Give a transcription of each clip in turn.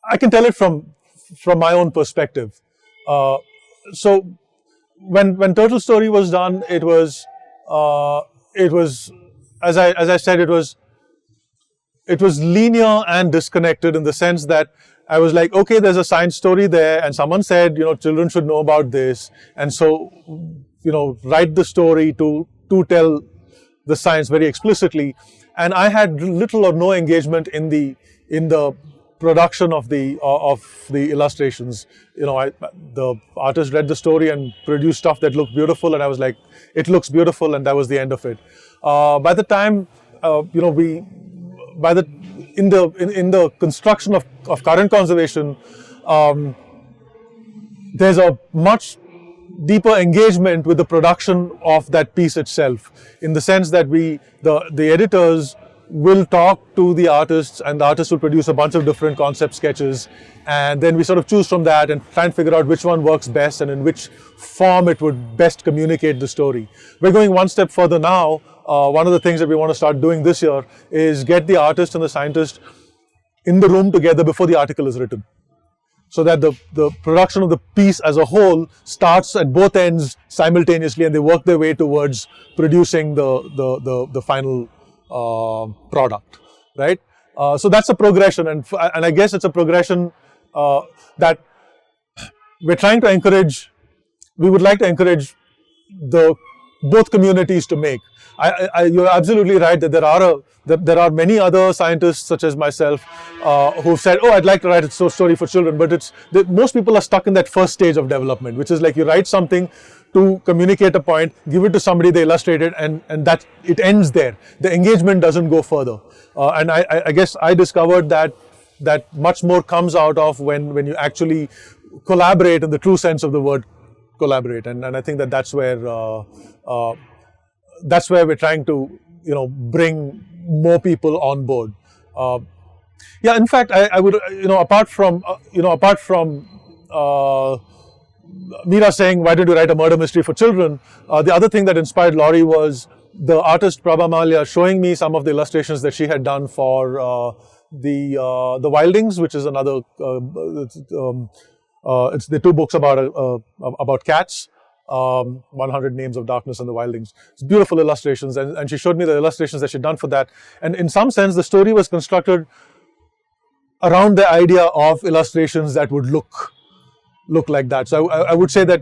I can tell it from my own perspective. So when Turtle Story was done, it was as I said, it was linear and disconnected in the sense that I was like, okay, there's a science story there, and someone said, children should know about this, and so, write the story to tell the science very explicitly. And I had little or no engagement in the production of the illustrations. The artist read the story and produced stuff that looked beautiful, and I was like, it looks beautiful, and that was the end of it. By the time, in the construction of current conservation, there's a much deeper engagement with the production of that piece itself, in the sense that the editors will talk to the artists, and the artists will produce a bunch of different concept sketches, and then we sort of choose from that and try and figure out which one works best and in which form it would best communicate the story. We're going one step further now. One of the things that we want to start doing this year is get the artist and the scientist in the room together before the article is written, so that the production of the piece as a whole starts at both ends simultaneously, and they work their way towards producing the final product, right? So that's a progression, and I guess it's a progression that we're trying to encourage. We would like to encourage both communities to make. You're absolutely right that there are many other scientists such as myself who've said, "Oh, I'd like to write a story for children," but most people are stuck in that first stage of development, which is like you write something to communicate a point, give it to somebody, they illustrate it, and that it ends there. The engagement doesn't go further. And I guess I discovered that much more comes out of when you actually collaborate in the true sense of the word collaborate, and I think that's where we're trying to bring more people on board. Yeah, in fact, I would apart from Meera saying, why don't you write a murder mystery for children? The other thing that inspired Laurie was the artist Prabha Malia showing me some of the illustrations that she had done for the Wildings, which is another. It's the two books about cats. 100 Names of Darkness and the Wildings. It's beautiful illustrations, and she showed me the illustrations that she'd done for that. And in some sense, the story was constructed around the idea of illustrations that would look like that. So I would say that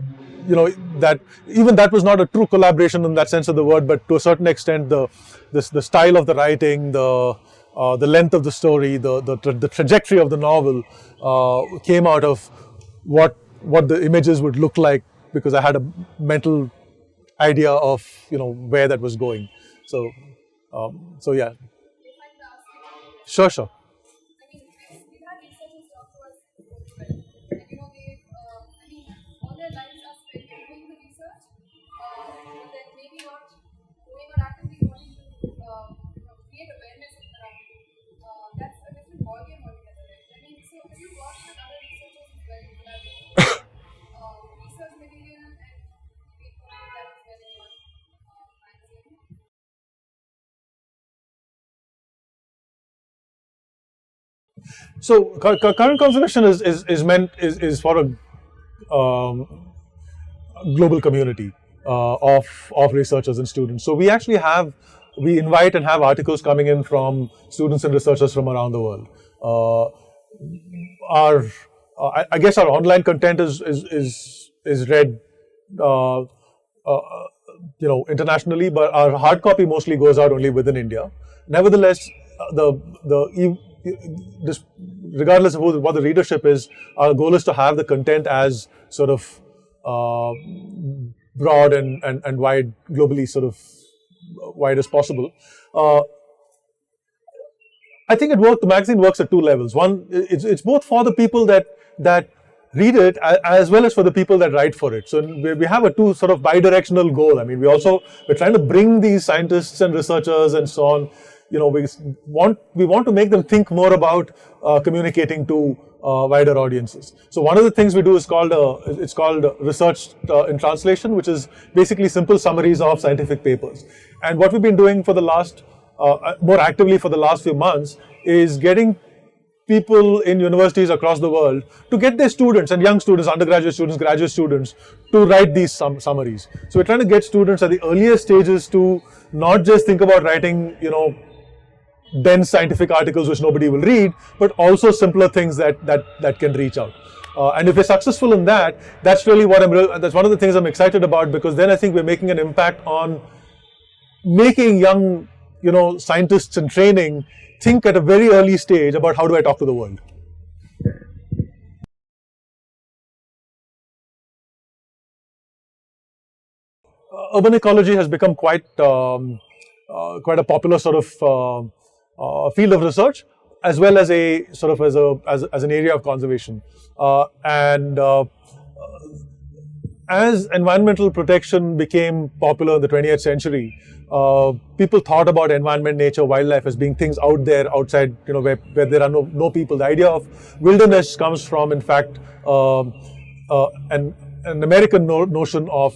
that even that was not a true collaboration in that sense of the word, but to a certain extent, the style of the writing, the length of the story, the trajectory of the novel came out of what the images would look like, because I had a mental idea of where that was going. So yeah. Sure. I mean, we've had researchers talk to us before as well. And they've, all their lives are spent doing the research, but then maybe not going or actively wanting to create awareness around it. That's a different ballgame altogether, right? I mean, so have you worked with other researchers as well, research material and create that as well in your magazine? So current conservation is for a global community of researchers and students. So we invite and have articles coming in from students and researchers from around the world. I guess our online content is read internationally, but our hard copy mostly goes out only within India. Nevertheless, regardless of what the readership is, our goal is to have the content as sort of broad and wide, globally sort of wide as possible. I think the magazine works at two levels. One, it's both for the people that read it as well as for the people that write for it. So we have a two sort of bi-directional goal. I mean, we're trying to bring these scientists and researchers and so on. We want to make them think more about communicating to wider audiences. So one of the things we do is called research in translation, which is basically simple summaries of scientific papers. And what we've been doing for the last more actively for the last few months is getting people in universities across the world to get their students and young students, undergraduate students, graduate students, to write these summaries. So we're trying to get students at the earliest stages to not just think about writing, dense scientific articles which nobody will read, but also simpler things that can reach out. And if we're successful in that, that's really that's one of the things I'm excited about, because then I think we're making an impact on making young, scientists in training think at a very early stage about how do I talk to the world. Urban ecology has become quite a popular sort of field of research, as well as a sort of as an area of conservation. As environmental protection became popular in the 20th century, people thought about environment, nature, wildlife as being things out there, outside, where there are no people. The idea of wilderness comes from, in fact, an American notion of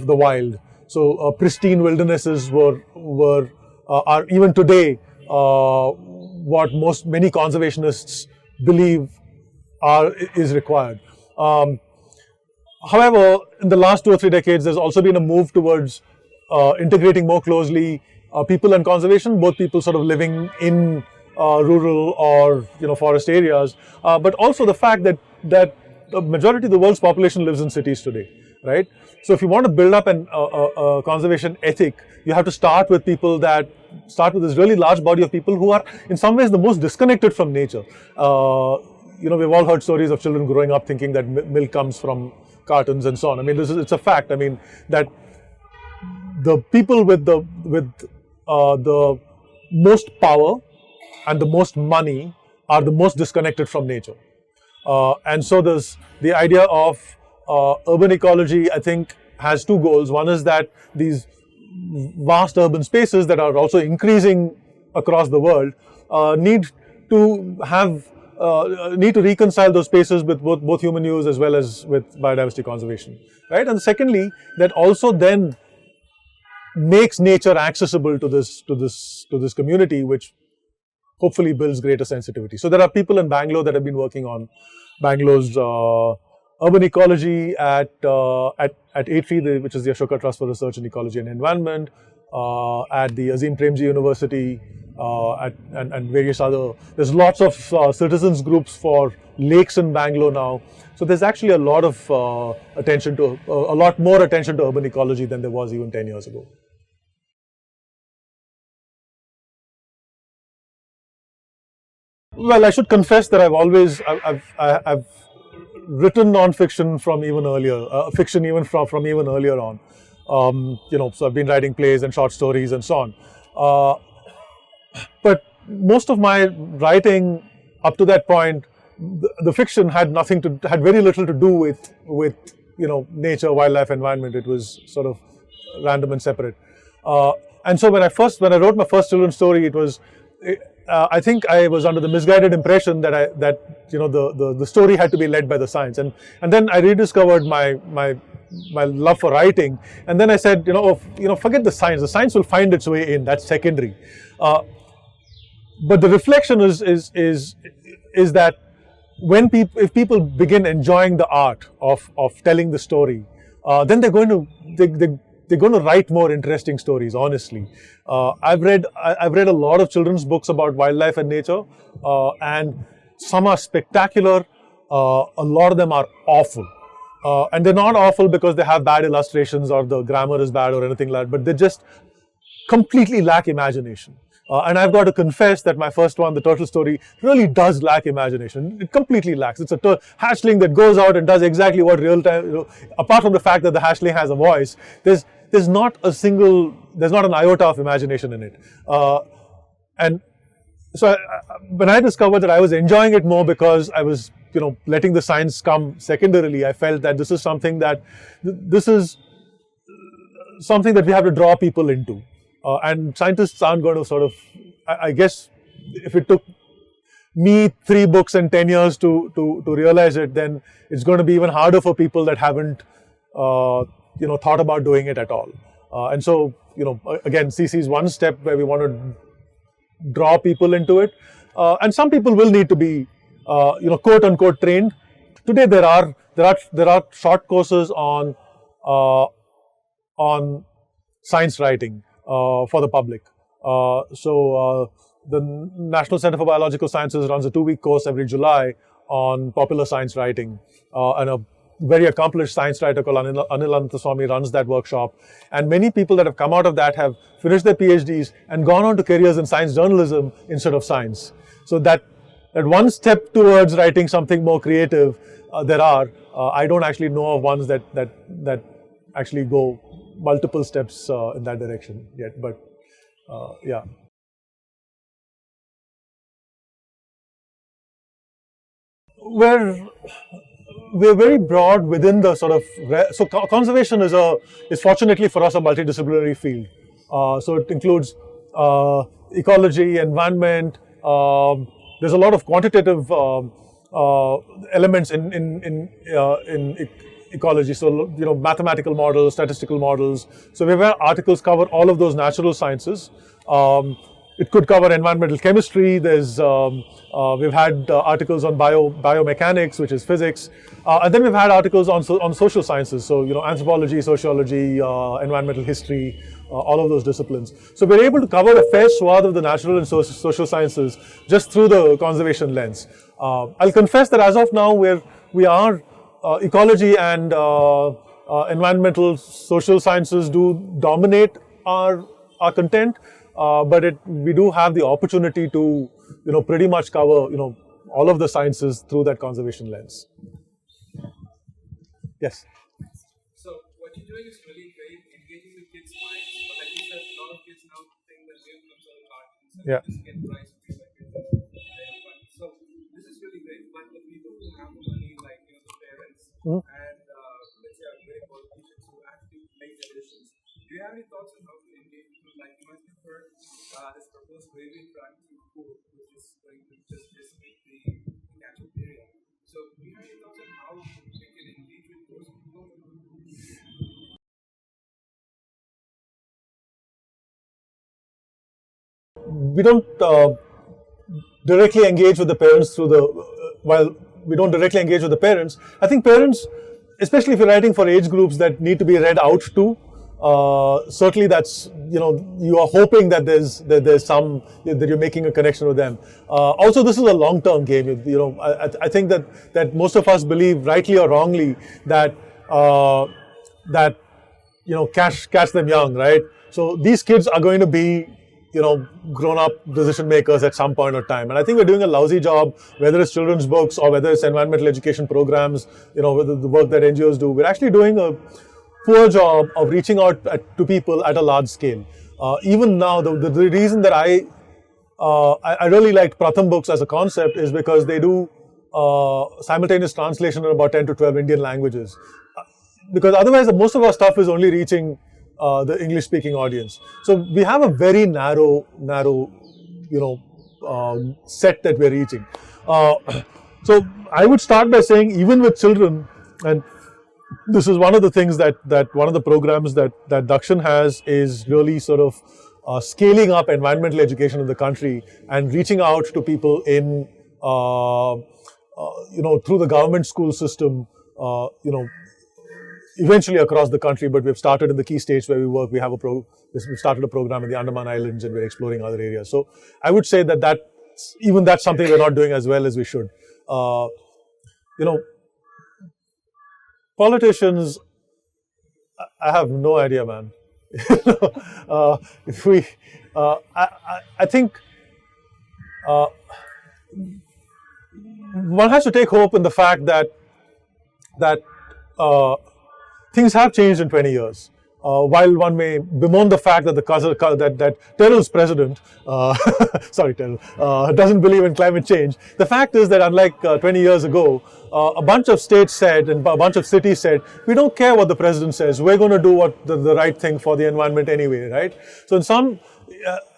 the wild. So pristine wildernesses are even today what many conservationists believe is required. However, in the last 2 or 3 decades, there's also been a move towards integrating more closely people and conservation, both people sort of living in rural or forest areas, but also the fact that the majority of the world's population lives in cities today, right? So if you want to build up a conservation ethic, you have to start with this really large body of people who are in some ways the most disconnected from nature. We've all heard stories of children growing up thinking that milk comes from cartons and so on. I mean, it's a fact. I mean, that the people with the most power and the most money are the most disconnected from nature. And so there's the idea of urban ecology, I think, has 2 goals. One is that these vast urban spaces that are also increasing across the world need to reconcile those spaces with both human use as well as with biodiversity conservation, right? And secondly, that also then makes nature accessible to this community, which hopefully builds greater sensitivity. So there are people in Bangalore that have been working on Bangalore's urban ecology at A3, which is the Ashoka Trust for Research in Ecology and Environment, at the Azim Premji University, and various other. There's lots of citizens groups for lakes in Bangalore now. So there's actually a lot of a lot more attention to urban ecology than there was even 10 years ago. Well, I should confess that I've written non-fiction from even earlier, fiction even from even earlier on. So I've been writing plays and short stories and so on. But most of my writing up to that point, the fiction had very little to do with nature, wildlife, environment. It was sort of random and separate. And so when I wrote my first children's story, it was. I think I was under the misguided impression that the story had to be led by the science, and then I rediscovered my love for writing, and then I said, forget the science. The science will find its way in. That's secondary. But the reflection is that if people begin enjoying the art of telling the story, then they're going to write more interesting stories. Honestly, I've read a lot of children's books about wildlife and nature, and some are spectacular. A lot of them are awful, and they're not awful because they have bad illustrations or the grammar is bad or anything like that. But they just completely lack imagination. And I've got to confess that my first one, the turtle story, really does lack imagination. It completely lacks. It's a hatchling that goes out and does exactly what real time. Apart from the fact that the hatchling has a voice, there's not an iota of imagination in it. And so when I discovered that I was enjoying it more because I was, letting the science come secondarily, I felt that this is something that we have to draw people into. And scientists aren't going to sort of, I guess, if it took me 3 books and 10 years to realize it, then it's going to be even harder for people that haven't, thought about doing it at all. And so, again, CC is one step where we want to draw people into it. and some people will need to be, quote unquote trained. Today there are short courses on science writing for the public. The National Center for Biological Sciences runs a 2-week course every July on popular science writing, and a very accomplished science writer called Anil Ananthaswamy runs that workshop. And many people that have come out of that have finished their PhDs and gone on to careers in science journalism instead of science. So that one step towards writing something more creative, there are. I don't actually know of ones that actually go multiple steps in that direction yet, but yeah. We're very broad within the sort of so conservation is fortunately for us a multidisciplinary field. So it includes ecology, environment. There's a lot of quantitative elements in ecology. So mathematical models, statistical models. So we've had articles cover all of those natural sciences. It could cover environmental chemistry. We've had articles on biomechanics, which is physics, and then we've had articles on social sciences. So anthropology, sociology, environmental history, all of those disciplines. So we're able to cover a fair swath of the natural and social sciences just through the conservation lens. I'll confess that as of now we are ecology and environmental social sciences do dominate our content. But we do have the opportunity to, pretty much cover, all of the sciences through that conservation lens. Yes. So what you're doing is really great, engaging with kids' minds. But like you said, a lot of kids now think that they become sort of cartoons and just get prized for like so this is really great. But the people who have the money, like the parents, and let's say are very politicians who actually make the decisions. Do you have any thoughts on how to engage people? Like you must have heard this proposed waving front to cool, which is going to just decimate the natural area. So do you have any thoughts on how we can engage with those people? We don't directly engage with the parents through while we don't directly engage with the parents. I think parents, especially if you're writing for age groups that need to be read out to, certainly that's, you are hoping that there's some, that you're making a connection with them. Also, this is a long-term game. I think that most of us believe, rightly or wrongly, that catch them young, right? So these kids are going to be, grown-up decision makers at some point of time. And I think we're doing a lousy job, whether it's children's books or whether it's environmental education programs, whether the work that NGOs do. We're actually doing a poor job of reaching out to people at a large scale. Even now, the reason that I really liked Pratham books as a concept is because they do simultaneous translation in about 10 to 12 Indian languages. Because otherwise, most of our stuff is only reaching the English-speaking audience. So we have a very narrow, set that we're reaching. So I would start by saying, even with children, and this is one of the things that one of the programs that Dakshin has is really sort of scaling up environmental education in the country and reaching out to people in, through the government school system, eventually across the country. But we've started in the key states where we work. We we've started a program in the Andaman Islands, and we're exploring other areas. So I would say that's something we're not doing as well as we should. Politicians, I have no idea, man. I think one has to take hope in the fact that things have changed in 20 years. While one may bemoan the fact that that Terrell's president, sorry Terrell, doesn't believe in climate change, the fact is that unlike 20 years ago, a bunch of states said and a bunch of cities said, we don't care what the president says, we're going to do what the right thing for the environment anyway, right? So in some,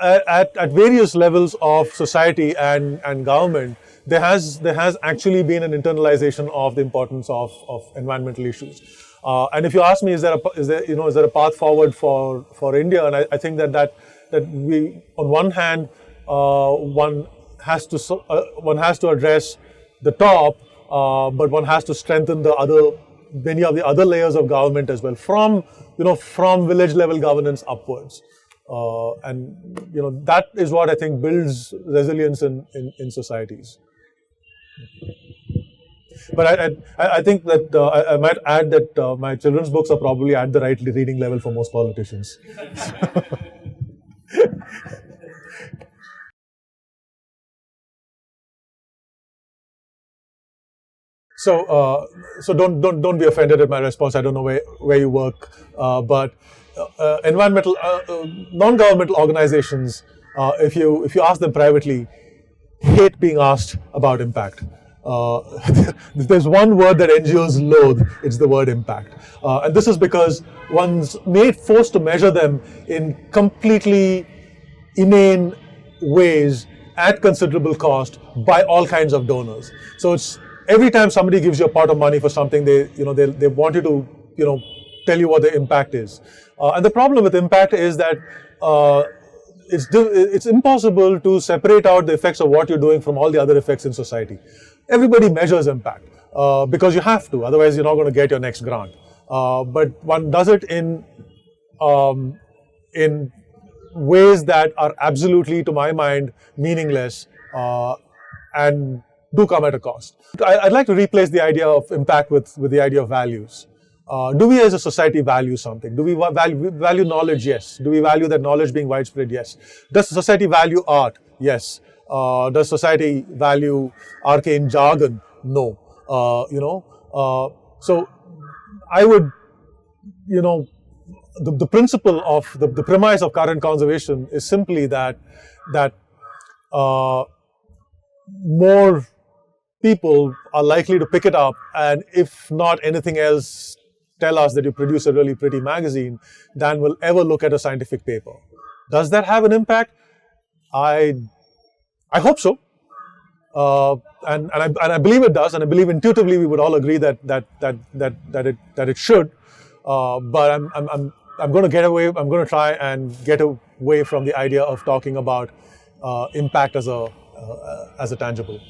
at various levels of society and government, there has actually been an internalization of the importance of environmental issues. And if you ask me, is there a path forward for India? And I think that we, on one hand, one has to one has to address the top, but one has to strengthen many of the other layers of government as well, from village level governance upwards, and that is what I think builds resilience in societies. But I think that I might add that my children's books are probably at the right reading level for most politicians. So don't be offended at my response. I don't know where you work, but environmental non-governmental organizations, if you ask them privately, hate being asked about impact. There's one word that NGOs loathe, it's the word impact. And this is because one's forced to measure them in completely inane ways at considerable cost by all kinds of donors. So it's every time somebody gives you a pot of money for something, they want you to tell you what the impact is. And the problem with impact is that it's impossible to separate out the effects of what you're doing from all the other effects in society. Everybody measures impact because you have to, otherwise you're not going to get your next grant. But one does it in ways that are absolutely, to my mind, meaningless and do come at a cost. I'd like to replace the idea of impact with the idea of values. Do we as a society value something? Do we value knowledge? Yes. Do we value that knowledge being widespread? Yes. Does society value art? Yes. Does society value arcane jargon? No. So I would, the principle of the premise of current conservation is simply that more people are likely to pick it up, and if not anything else, tell us that you produce a really pretty magazine, than will ever look at a scientific paper. Does that have an impact? I hope so, and I believe it does, and I believe intuitively we would all agree that it should. But I'm going to get away. I'm going to try and get away from the idea of talking about impact as a tangible.